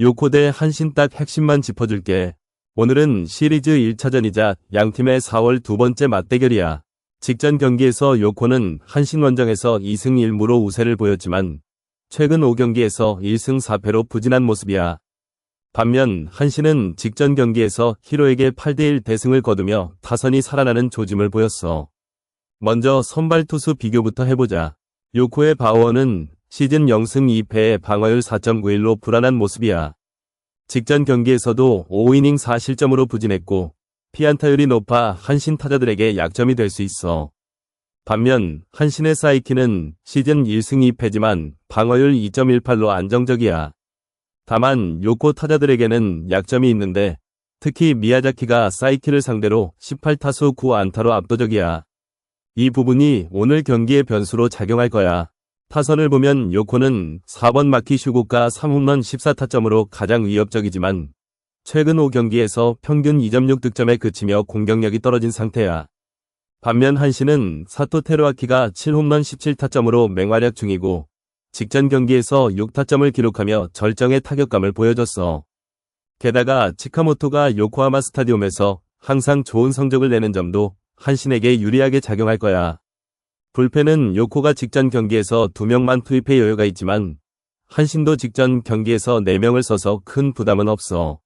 요코 대 한신 딱 핵심만 짚어줄게. 오늘은 시리즈 1차전이자 양팀의 4월 두 번째 맞대결이야. 직전 경기에서 요코는 한신 원정에서 2승 1무로 우세를 보였지만 최근 5경기에서 1승 4패로 부진한 모습이야. 반면 한신은 직전 경기에서 히로에게 8대1 대승을 거두며 타선이 살아나는 조짐을 보였어. 먼저 선발 투수 비교부터 해보자. 요코의 바우어는 시즌 0승 2패의 방어율 4.91로 불안한 모습이야. 직전 경기에서도 5이닝 4실점으로 부진했고 피안타율이 높아 한신 타자들에게 약점이 될 수 있어. 반면 한신의 사이키는 시즌 1승 2패지만 방어율 2.18로 안정적이야. 다만 요코 타자들에게는 약점이 있는데 특히 미야자키가 사이키를 상대로 18타수 9안타로 압도적이야. 이 부분이 오늘 경기의 변수로 작용할 거야. 타선을 보면 요코는 4번 마키 슈고가 3홈런 14타점으로 가장 위협적이지만 최근 5경기에서 평균 2.6득점에 그치며 공격력이 떨어진 상태야. 반면 한신은 사토 테루아키가 7홈런 17타점으로 맹활약 중이고 직전 경기에서 6타점을 기록하며 절정의 타격감을 보여줬어. 게다가 치카모토가 요코하마 스타디움에서 항상 좋은 성적을 내는 점도 한신에게 유리하게 작용할 거야. 불펜은 요코가 직전 경기에서 2명만 투입해 여유가 있지만 한신도 직전 경기에서 4명을 써서 큰 부담은 없어.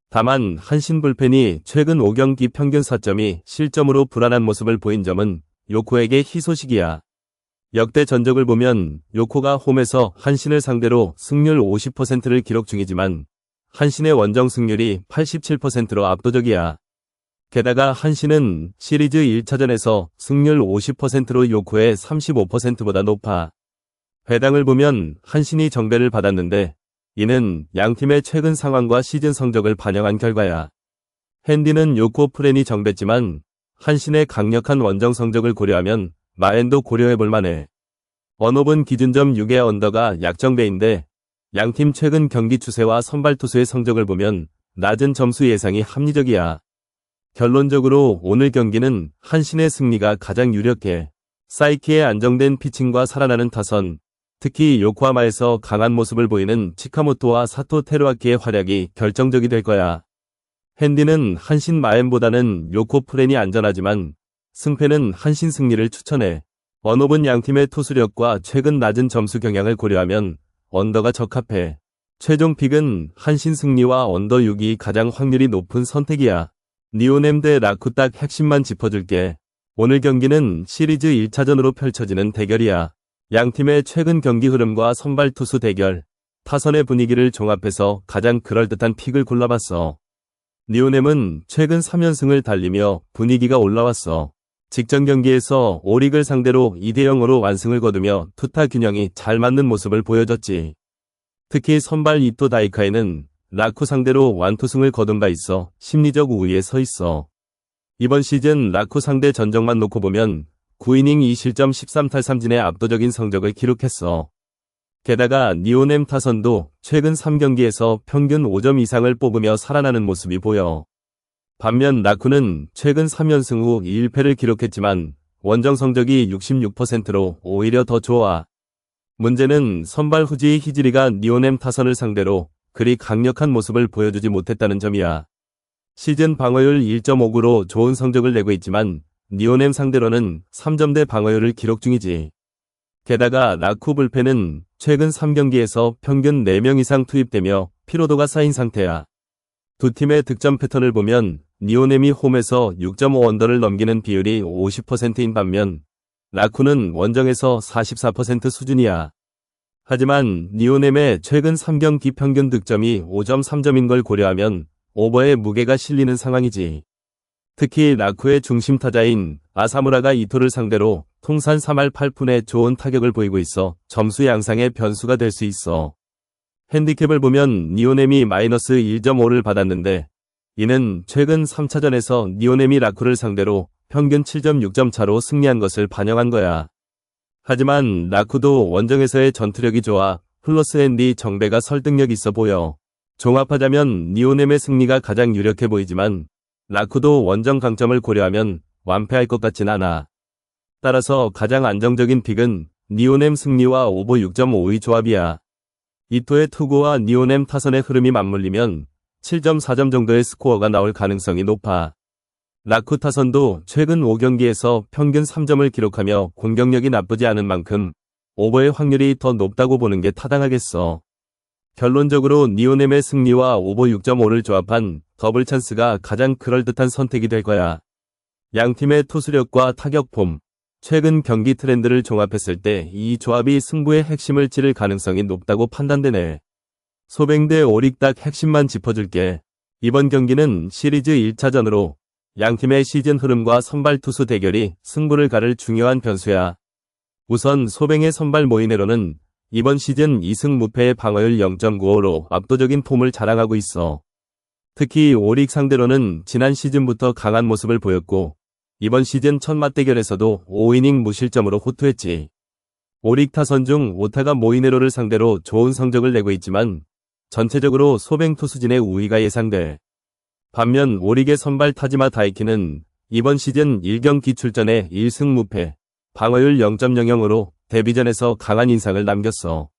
다만 한신 불펜이 최근 5경기 평균 4점이 실점으로 불안한 모습을 보인 점은 요코에게 희소식이야. 역대 전적을 보면 요코가 홈에서 한신을 상대로 승률 50%를 기록 중이지만 한신의 원정 승률이 87%로 압도적이야. 게다가 한신은 시리즈 1차전에서 승률 50%로 요코의 35%보다 높아. 배당을 보면 한신이 정배를 받았는데 이는 양팀의 최근 상황과 시즌 성적을 반영한 결과야. 핸디는 요코 프렌이 정배지만 한신의 강력한 원정 성적을 고려하면 마엔도 고려해볼 만해. 언업은 기준점 6의 언더가 약정배인데 양팀 최근 경기 추세와 선발 투수의 성적을 보면 낮은 점수 예상이 합리적이야. 결론적으로 오늘 경기는 한신의 승리가 가장 유력해. 사이키의 안정된 피칭과 살아나는 타선, 특히 요코하마에서 강한 모습을 보이는 치카모토와 사토 테루아키의 활약이 결정적이 될 거야. 핸디는 한신 마엔보다는 요코 프렌이 안전하지만 승패는 한신 승리를 추천해. 언업은 양팀의 투수력과 최근 낮은 점수 경향을 고려하면 언더가 적합해. 최종 픽은 한신 승리와 언더 6이 가장 확률이 높은 선택이야. 니오넴 대 라쿠 딱 핵심만 짚어줄게. 오늘 경기는 시리즈 1차전으로 펼쳐지는 대결이야. 양팀의 최근 경기 흐름과 선발 투수 대결, 타선의 분위기를 종합해서 가장 그럴듯한 픽을 골라봤어. 니오넴은 최근 3연승을 달리며 분위기가 올라왔어. 직전 경기에서 오릭을 상대로 2대0으로 완승을 거두며 투타 균형이 잘 맞는 모습을 보여줬지. 특히 선발 이토 다이카이는 라쿠 상대로 완투승을 거둔 바 있어 심리적 우위에 서 있어. 이번 시즌 라쿠 상대 전적만 놓고 보면 9이닝 2실점 13탈삼진의 압도적인 성적을 기록했어. 게다가 니오넴 타선도 최근 3경기에서 평균 5점 이상을 뽑으며 살아나는 모습이 보여. 반면 라쿠는 최근 3연승 후 2일패를 기록했지만 원정 성적이 66%로 오히려 더 좋아. 문제는 선발 후지의 히지리가 니오넴 타선을 상대로 그리 강력한 모습을 보여주지 못했다는 점이야. 시즌 방어율 1.59로 좋은 성적을 내고 있지만 니오넴 상대로는 3점대 방어율을 기록 중이지. 게다가 라쿠 불펜은 최근 3경기에서 평균 4명 이상 투입되며 피로도가 쌓인 상태야. 두 팀의 득점 패턴을 보면 니오넴이 홈에서 6.5 언더를 넘기는 비율이 50%인 반면 라쿠는 원정에서 44% 수준이야. 하지만 니오넴의 최근 3경기 평균 득점이 5.3점인 걸 고려하면 오버의 무게가 실리는 상황이지. 특히 라쿠의 중심 타자인 아사무라가 이토를 상대로 통산 3할 8푼의 좋은 타격을 보이고 있어 점수 양상의 변수가 될 수 있어. 핸디캡을 보면 니오넴이 마이너스 1.5를 받았는데 이는 최근 3차전에서 니오넴이 라쿠를 상대로 평균 7.6점 차로 승리한 것을 반영한 거야. 하지만 라쿠도 원정에서의 전투력이 좋아 플러스 핸디 정배가 설득력 있어 보여. 종합하자면 니오넴의 승리가 가장 유력해 보이지만 라쿠도 원정 강점을 고려하면 완패할 것 같진 않아. 따라서 가장 안정적인 픽은 니오넴 승리와 오버 6.52 조합이야. 이토의 투구와 니오넴 타선의 흐름이 맞물리면 7점 4점 정도의 스코어가 나올 가능성이 높아. 라쿠 타선도 최근 5경기에서 평균 3점을 기록하며 공격력이 나쁘지 않은 만큼 오버의 확률이 더 높다고 보는 게 타당하겠어. 결론적으로 니오넴의 승리와 오버 6.5를 조합한 더블 찬스가 가장 그럴듯한 선택이 될 거야. 양팀의 투수력과 타격 폼, 최근 경기 트렌드를 종합했을 때 이 조합이 승부의 핵심을 찌를 가능성이 높다고 판단되네. 소뱅 대 오릭 딱 핵심만 짚어줄게. 이번 경기는 시리즈 1차전으로 양팀의 시즌 흐름과 선발 투수 대결이 승부를 가를 중요한 변수야. 우선 소뱅의 선발 모이네로는 이번 시즌 2승 무패의 방어율 0.95로 압도적인 폼을 자랑하고 있어. 특히 오릭 상대로는 지난 시즌부터 강한 모습을 보였고 이번 시즌 첫 맞대결에서도 5이닝 무실점으로 호투했지. 오릭 타선 중 오타가 모이네로를 상대로 좋은 성적을 내고 있지만 전체적으로 소뱅 투수진의 우위가 예상돼. 반면 오릭의 선발 타지마 다이키는 이번 시즌 1경기 출전에 1승 무패, 방어율 0.00으로 데뷔전에서 강한 인상을 남겼어.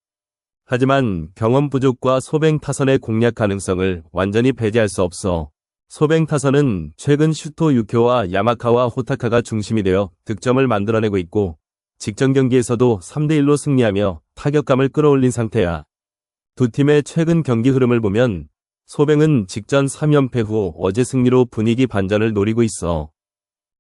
하지만 경험 부족과 소뱅 타선의 공략 가능성을 완전히 배제할 수 없어. 소뱅 타선은 최근 슈토 유쿄와 야마카와 호타카가 중심이 되어 득점을 만들어내고 있고 직전 경기에서도 3대1로 승리하며 타격감을 끌어올린 상태야. 두 팀의 최근 경기 흐름을 보면 소뱅은 직전 3연패 후 어제 승리로 분위기 반전을 노리고 있어.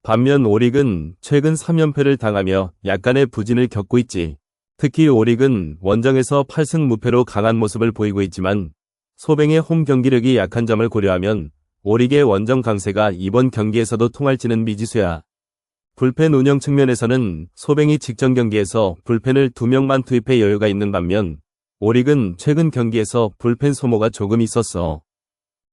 반면 오릭은 최근 3연패를 당하며 약간의 부진을 겪고 있지. 특히 오릭은 원정에서 8승 무패로 강한 모습을 보이고 있지만 소뱅의 홈 경기력이 약한 점을 고려하면 오릭의 원정 강세가 이번 경기에서도 통할지는 미지수야. 불펜 운영 측면에서는 소뱅이 직전 경기에서 불펜을 2명만 투입해 여유가 있는 반면 오릭은 최근 경기에서 불펜 소모가 조금 있었어.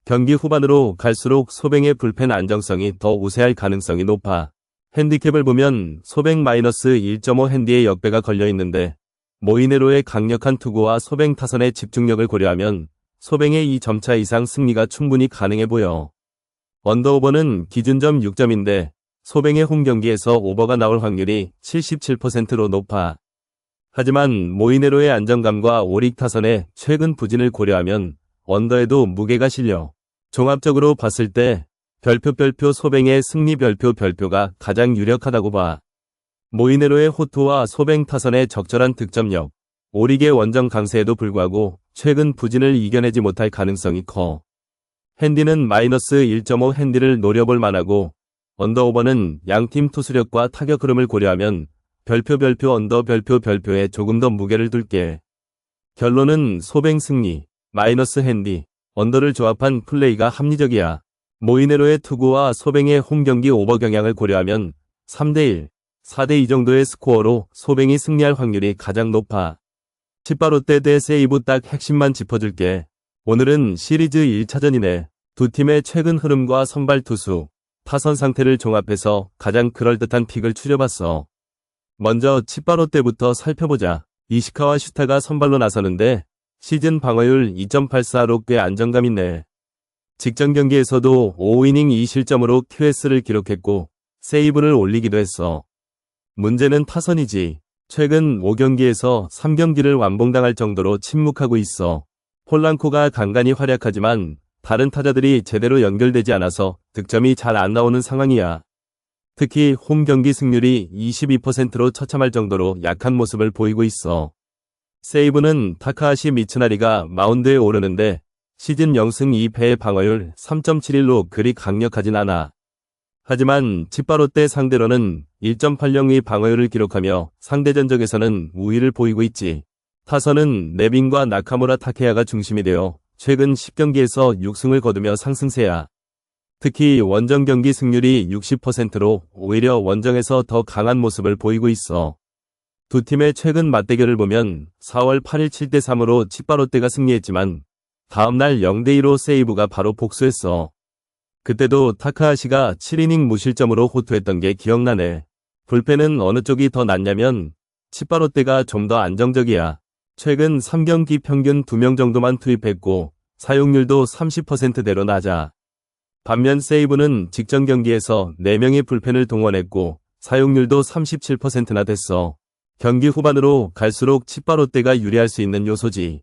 경기 후반으로 갈수록 소뱅의 불펜 안정성이 더 우세할 가능성이 높아. 핸디캡을 보면 소뱅 -1.5 핸디의 역배가 걸려 있는데 모이네로의 강력한 투구와 소뱅 타선의 집중력을 고려하면 소뱅의 2점차 이상 승리가 충분히 가능해 보여. 언더오버는 기준점 6점인데 소뱅의 홈 경기에서 오버가 나올 확률이 77%로 높아. 하지만 모이네로의 안정감과 오릭 타선의 최근 부진을 고려하면 언더에도 무게가 실려. 종합적으로 봤을 때 별표 소뱅의 승리 별표가 가장 유력하다고 봐. 모이네로의 호투와 소뱅 타선의 적절한 득점력, 오릭의 원정 강세에도 불구하고 최근 부진을 이겨내지 못할 가능성이 커. 핸디는 -1.5 핸디를 노려볼 만하고 언더오버는 양팀 투수력과 타격 흐름을 고려하면 별표 언더 별표에 조금 더 무게를 둘게. 결론은 소뱅 승리, 핸디, 언더를 조합한 플레이가 합리적이야. 모이네로의 투구와 소뱅의 홈경기 오버 경향을 고려하면 3대1, 4대2 정도의 스코어로 소뱅이 승리할 확률이 가장 높아. 치바롯데 대 세이브 딱 핵심만 짚어줄게. 오늘은 시리즈 1차전이네. 두 팀의 최근 흐름과 선발 투수, 타선 상태를 종합해서 가장 그럴듯한 픽을 추려봤어. 먼저 치바롯데부터 살펴보자. 이시카와 슈타가 선발로 나서는데 시즌 방어율 2.84로 꽤 안정감 있네. 직전 경기에서도 5이닝 2실점으로 QS를 기록했고 세이브를 올리기도 했어. 문제는 타선이지. 최근 5경기에서 3경기를 완봉당할 정도로 침묵하고 있어. 폴란코가 간간히 활약하지만 다른 타자들이 제대로 연결되지 않아서 득점이 잘 안 나오는 상황이야. 특히 홈 경기 승률이 22%로 처참할 정도로 약한 모습을 보이고 있어. 세이브는 타카하시 미츠나리가 마운드에 오르는데 시즌 0승 2패의 방어율 3.71로 그리 강력하진 않아. 하지만 치바롯데 상대로는 1.80의 방어율을 기록하며 상대 전적에서는 우위를 보이고 있지. 타선은 네빈과 나카무라 타케야가 중심이 되어 최근 10경기에서 6승을 거두며 상승세야. 특히 원정 경기 승률이 60%로 오히려 원정에서 더 강한 모습을 보이고 있어. 두 팀의 최근 맞대결을 보면 4월 8일 7대3으로 치바롯데가 승리했지만 다음날 0대2로 세이브가 바로 복수했어. 그때도 타카하시가 7이닝 무실점으로 호투했던 게 기억나네. 불펜은 어느 쪽이 더 낫냐면 치바롯데가 좀 더 안정적이야. 최근 3경기 평균 2명 정도만 투입했고 사용률도 30%대로 낮아. 반면 세이브는 직전 경기에서 4명의 불펜을 동원했고 사용률도 37%나 됐어. 경기 후반으로 갈수록 치바롯데가 유리할 수 있는 요소지.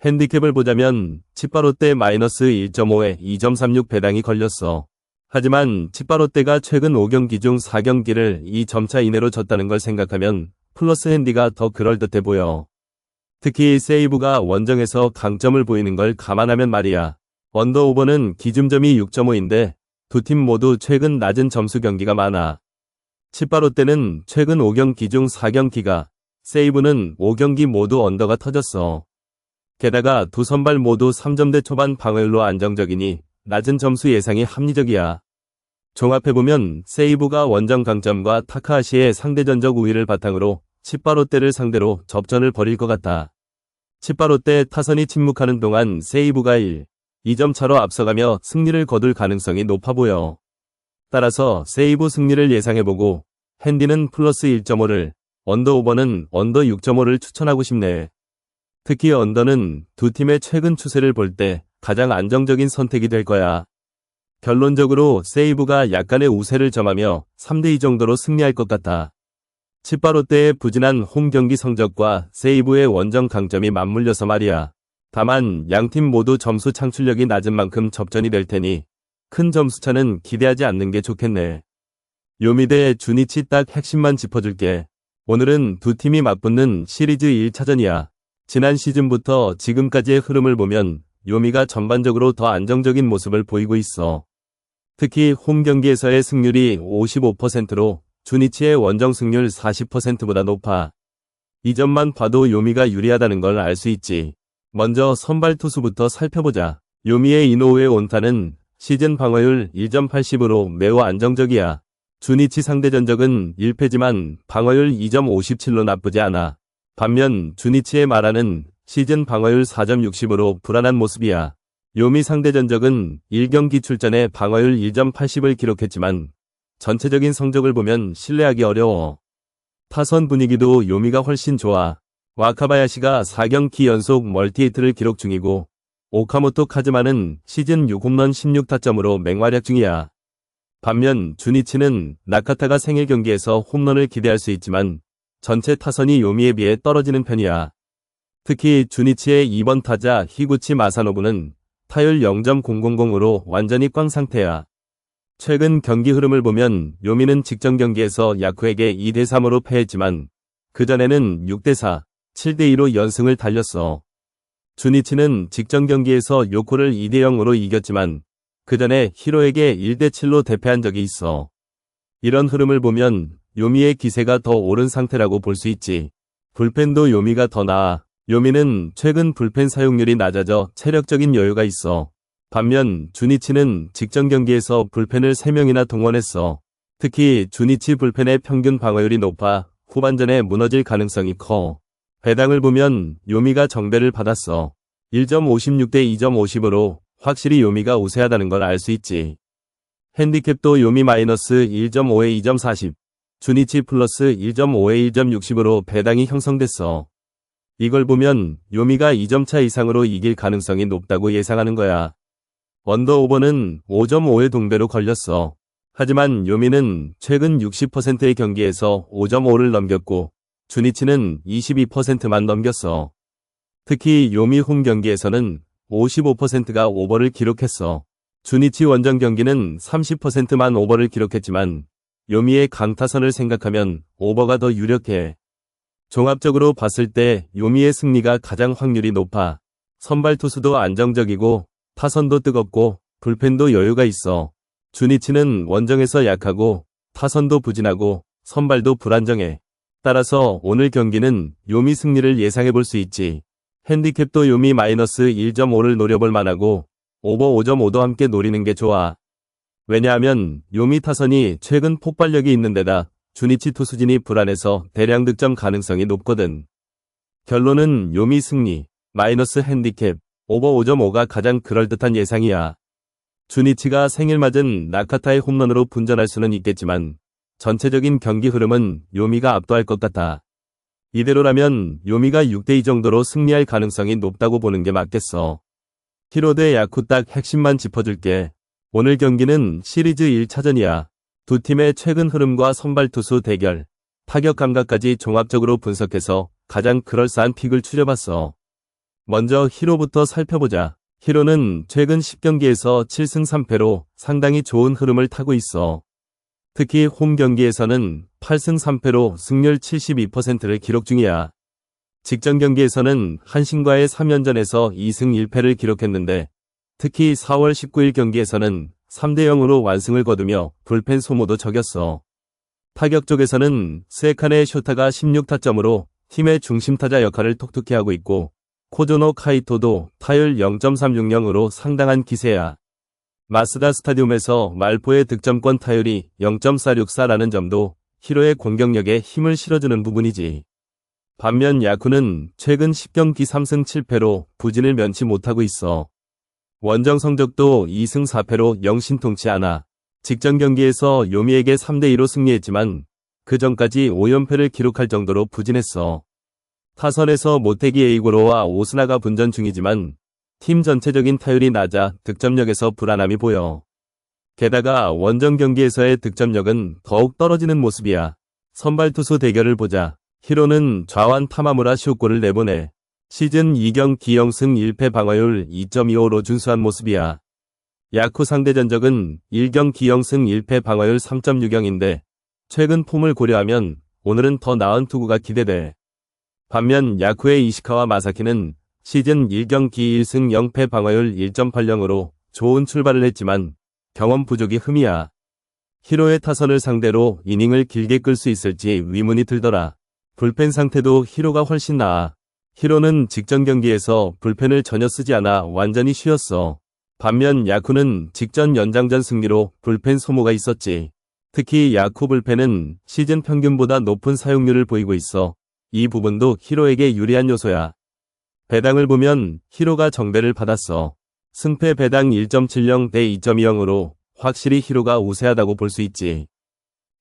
핸디캡을 보자면 치바롯데 마이너스 1.5에 2.36 배당이 걸렸어. 하지만 치바롯데가 최근 5경기 중 4경기를 2점차 이내로 졌다는 걸 생각하면 플러스 핸디가 더 그럴듯해 보여. 특히 세이브가 원정에서 강점을 보이는 걸 감안하면 말이야. 언더오버는 기준점이 6.5인데 두 팀 모두 최근 낮은 점수 경기가 많아. 치바롯데는 최근 5경기 중 4경기가, 세이브는 5경기 모두 언더가 터졌어. 게다가 두 선발 모두 3점대 초반 방어율로 안정적이니 낮은 점수 예상이 합리적이야. 종합해보면 세이브가 원정 강점과 타카하시의 상대전적 우위를 바탕으로 치바롯데를 상대로 접전을 벌일 것 같다. 치바롯데 타선이 침묵하는 동안 세이브가 2점 차로 앞서가며 승리를 거둘 가능성이 높아 보여. 따라서 세이브 승리를 예상해보고 핸디는 플러스 1.5를, 언더오버는 언더 6.5를 추천하고 싶네. 특히 언더는 두 팀의 최근 추세를 볼 때 가장 안정적인 선택이 될 거야. 결론적으로 세이브가 약간의 우세를 점하며 3대2 정도로 승리할 것 같아. 치바롯데의 부진한 홈 경기 성적과 세이브의 원정 강점이 맞물려서 말이야. 다만 양팀 모두 점수 창출력이 낮은 만큼 접전이 될 테니 큰 점수차는 기대하지 않는 게 좋겠네. 요미 대 주니치 딱 핵심만 짚어줄게. 오늘은 두 팀이 맞붙는 시리즈 1차전이야. 지난 시즌부터 지금까지의 흐름을 보면 요미가 전반적으로 더 안정적인 모습을 보이고 있어. 특히 홈 경기에서의 승률이 55%로 주니치의 원정 승률 40%보다 높아. 이 점만 봐도 요미가 유리하다는 걸 알 수 있지. 먼저 선발 투수부터 살펴보자. 요미의 이노우의 온타는 시즌 방어율 1.80으로 매우 안정적이야. 주니치 상대 전적은 1패지만 방어율 2.57로 나쁘지 않아. 반면 주니치의 마라는 시즌 방어율 4.60으로 불안한 모습이야. 요미 상대 전적은 1경기 출전에 방어율 1.80을 기록했지만 전체적인 성적을 보면 신뢰하기 어려워. 타선 분위기도 요미가 훨씬 좋아. 와카바야시가 4경기 연속 멀티히트를 기록 중이고 오카모토 카즈마는 시즌 6홈런 16타점으로 맹활약 중이야. 반면 주니치는 나카타가 생일 경기에서 홈런을 기대할 수 있지만 전체 타선이 요미에 비해 떨어지는 편이야. 특히 주니치의 2번 타자 히구치 마사노부는 타율 0.000으로 완전히 꽝 상태야. 최근 경기 흐름을 보면 요미는 직전 경기에서 야쿠에게 2대3으로 패했지만 그전에는 6대4, 7대2로 연승을 달렸어. 주니치는 직전 경기에서 요코를 2대0으로 이겼지만 그전에 히로에게 1대7로 대패한 적이 있어. 이런 흐름을 보면 요미의 기세가 더 오른 상태라고 볼 수 있지. 불펜도 요미가 더 나아. 요미는 최근 불펜 사용률이 낮아져 체력적인 여유가 있어. 반면 주니치는 직전 경기에서 불펜을 3명이나 동원했어. 특히 주니치 불펜의 평균 방어율이 높아 후반전에 무너질 가능성이 커. 배당을 보면 요미가 정배를 받았어. 1.56 대 2.50으로 확실히 요미가 우세하다는 걸 알 수 있지. 핸디캡도 요미 마이너스 1.5에 2.40, 주니치 플러스 1.5에 1.60으로 배당이 형성됐어. 이걸 보면 요미가 2점차 이상으로 이길 가능성이 높다고 예상하는 거야. 언더오버는 5.5의 동배로 걸렸어. 하지만 요미는 최근 60%의 경기에서 5.5를 넘겼고 주니치는 22%만 넘겼어. 특히 요미 홈 경기에서는 55%가 오버를 기록했어. 주니치 원정 경기는 30%만 오버를 기록했지만 요미의 강타선을 생각하면 오버가 더 유력해. 종합적으로 봤을 때 요미의 승리가 가장 확률이 높아. 선발 투수도 안정적이고 타선도 뜨겁고 불펜도 여유가 있어. 주니치는 원정에서 약하고 타선도 부진하고 선발도 불안정해. 따라서 오늘 경기는 요미 승리를 예상해 볼 수 있지. 핸디캡도 요미 마이너스 1.5를 노려볼 만하고 오버 5.5도 함께 노리는 게 좋아. 왜냐하면 요미 타선이 최근 폭발력이 있는 데다 주니치 투수진이 불안해서 대량 득점 가능성이 높거든. 결론은 요미 승리, 마이너스 핸디캡, 오버 5.5가 가장 그럴듯한 예상이야. 주니치가 생일 맞은 나카타의 홈런으로 분전할 수는 있겠지만 전체적인 경기 흐름은 요미가 압도할 것 같아. 이대로라면 요미가 6대2 정도로 승리할 가능성이 높다고 보는 게 맞겠어. 히로 대 야쿠 딱 핵심만 짚어줄게. 오늘 경기는 시리즈 1차전이야. 두 팀의 최근 흐름과 선발 투수 대결, 타격 감각까지 종합적으로 분석해서 가장 그럴싸한 픽을 추려봤어. 먼저 히로부터 살펴보자. 히로는 최근 10경기에서 7승 3패로 상당히 좋은 흐름을 타고 있어. 특히 홈 경기에서는 8승 3패로 승률 72%를 기록 중이야. 직전 경기에서는 한신과의 3연전에서 2승 1패를 기록했는데 특히 4월 19일 경기에서는 3대0으로 완승을 거두며 불펜 소모도 적였어. 타격 쪽에서는 스에칸의 쇼타가 16타점으로 팀의 중심타자 역할을 톡톡히 하고 있고 코조노 카이토도 타율 0.360으로 상당한 기세야. 마쓰다 스타디움에서 말포의 득점권 타율이 0.464라는 점도 히로의 공격력에 힘을 실어주는 부분이지. 반면 야쿠는 최근 10경기 3승 7패로 부진을 면치 못하고 있어. 원정 성적도 2승 4패로 영 신통치 않아. 직전 경기에서 요미에게 3대2로 승리했지만 그 전까지 5연패를 기록할 정도로 부진했어. 타선에서 모테기 에이고로와 오스나가 분전 중이지만 팀 전체적인 타율이 낮아 득점력에서 불안함이 보여. 게다가 원정 경기에서의 득점력은 더욱 떨어지는 모습이야. 선발 투수 대결을 보자. 히로는 좌완 타마무라 쇼골을 내보내. 시즌 2경 기영승 1패 방어율 2.25로 준수한 모습이야. 야쿠 상대 전적은 1경 기영승 1패 방어율 3.60인데 최근 폼을 고려하면 오늘은 더 나은 투구가 기대돼. 반면 야쿠의 이시카와 마사키는 시즌 1경 기 1승 0패 방어율 1.80으로 좋은 출발을 했지만 경험 부족이 흠이야. 히로의 타선을 상대로 이닝을 길게 끌 수 있을지 의문이 들더라. 불펜 상태도 히로가 훨씬 나아. 히로는 직전 경기에서 불펜을 전혀 쓰지 않아 완전히 쉬었어. 반면 야쿠는 직전 연장전 승리로 불펜 소모가 있었지. 특히 야쿠 불펜은 시즌 평균보다 높은 사용률을 보이고 있어. 이 부분도 히로에게 유리한 요소야. 배당을 보면 히로가 정배를 받았어. 승패 배당 1.70 대 2.20으로 확실히 히로가 우세하다고 볼 수 있지.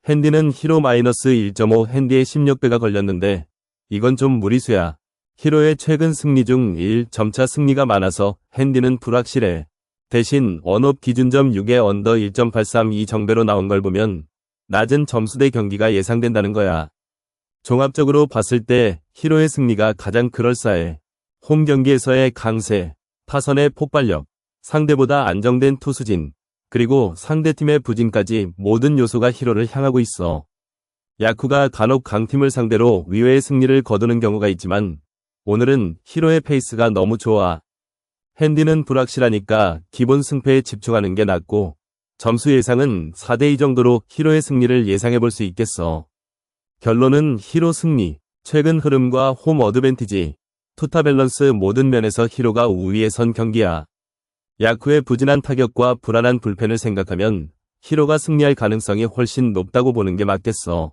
핸디는 히로 마이너스 1.5 핸디에 16배가 걸렸는데 이건 좀 무리수야. 히로의 최근 승리 중 1점차 승리가 많아서 핸디는 불확실해. 대신 언업 기준점 6에 언더 1.83 이 정배로 나온 걸 보면 낮은 점수대 경기가 예상된다는 거야. 종합적으로 봤을 때 히로의 승리가 가장 그럴싸해. 홈 경기에서의 강세, 타선의 폭발력, 상대보다 안정된 투수진, 그리고 상대팀의 부진까지 모든 요소가 히로를 향하고 있어. 야쿠가 간혹 강팀을 상대로 의외의 승리를 거두는 경우가 있지만 오늘은 히로의 페이스가 너무 좋아. 핸디는 불확실하니까 기본 승패에 집중하는 게 낫고 점수 예상은 4대2 정도로 히로의 승리를 예상해볼 수 있겠어. 결론은 히로 승리, 최근 흐름과 홈 어드밴티지, 투타 밸런스 모든 면에서 히로가 우위에 선 경기야. 야쿠의 부진한 타격과 불안한 불펜을 생각하면 히로가 승리할 가능성이 훨씬 높다고 보는 게 맞겠어.